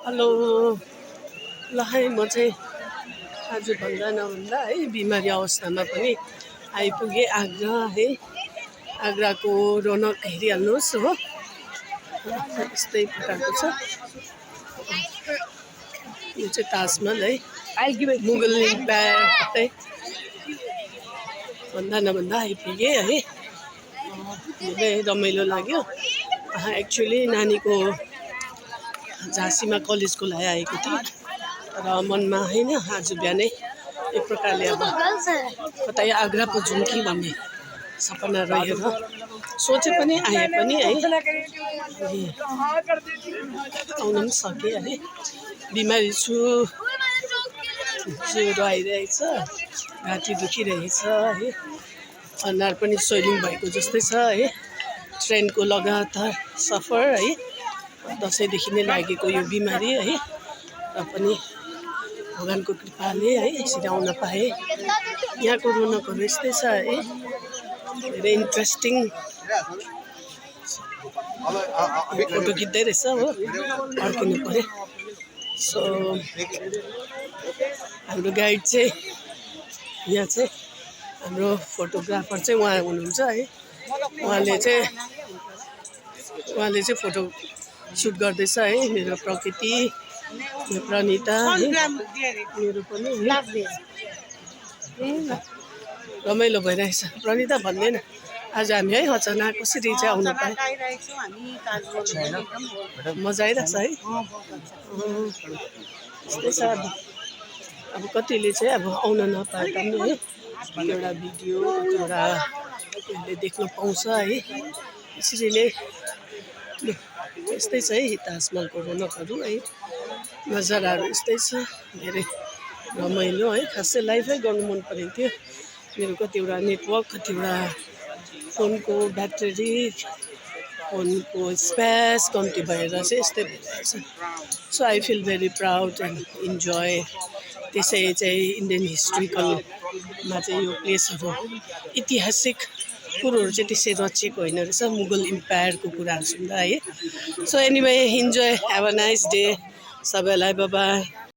Hello ल है म चाहिँ आज भन्दा नभन्दा है बिमारी अवस्थामा पनि आइपुगेँ आग्रा है। आग्राको रौनक हेरिहाल्नुहोस् हो, यस्तै प्रकारको छ। यो चाहिँ ताजमहल है, मुगल इम्पायर भन्दा नभन्दा आइपुगेँ है। धेरै रमाइलो लाग्यो। एक्चुअली नानीको झाँसीमा कलेजको लागि आएको थियो, र मनमा होइन आज बिहानै एक प्रकारले अब कतै आग्रा पो जाउँ कि भन्ने सपना रहेर सोचे पनि आए पनि है, आउन पनि सकेँ है। बिमारी छु, ज्वरो आइरहेछ, घाँटी दुखिरहेछ है, अनुहार पनि स्वेलिङ भएको जस्तै छ है। ट्रेनको लगातार सफर है, दसैँदेखि नै लागेको यो बिमारी है, र पनि भगवानको कृपाले है यसरी आउन पाएँ। यहाँको रौनकहरू यस्तै छ है, धेरै इन्ट्रेस्टिङ। फोटो खिच्दै रहेछ हो, अड्किनु पऱ्यो। सो हाम्रो गाइड चाहिँ यहाँ चाहिँ हाम्रो फोटोग्राफर चाहिँ उहाँ हुनुहुन्छ है। उहाँले चाहिँ फोटो सुट गर्दैछ है। मेरो प्रकृति, मेरो प्रणिता है, मेरो पनि रमाइलो भइरहेछ। प्रणिता भन्दैन आज हामी है अचानक कसरी चाहिँ आउनु पाएँ, मजा आइरहेछ है। यस्तै छ अब कतिले चाहिँ अब आउन नपाए पनि है, कतिवटा भिडियो कतिवटा देख्न पाउँछ है। यसरी नै यस्तै छ है ताजमहलको रौनकहरू है, नजाराहरू यस्तै छ। धेरै रमाइलो है, खासै लाइभै गर्नु मन परेको थियो। मेरो कतिवटा नेटवर्क, कतिवटा फोनको ब्याट्री, फोनको स्पेस कम्ती भएर चाहिँ यस्तै भइरहेछ। So I feel very proud and enjoy. त्यसै चाहिँ इन्डियन हिस्ट्रिकलमा चाहिँ यो प्लेसहरू, ऐतिहासिक कुरोहरू चाहिँ त्यसै रचिएको होइन रहेछ, मुगल इम्पायरको कुराहरू सुन्दा है। So anyway enjoy, have a nice day सबैलाई, बाइ बाइ।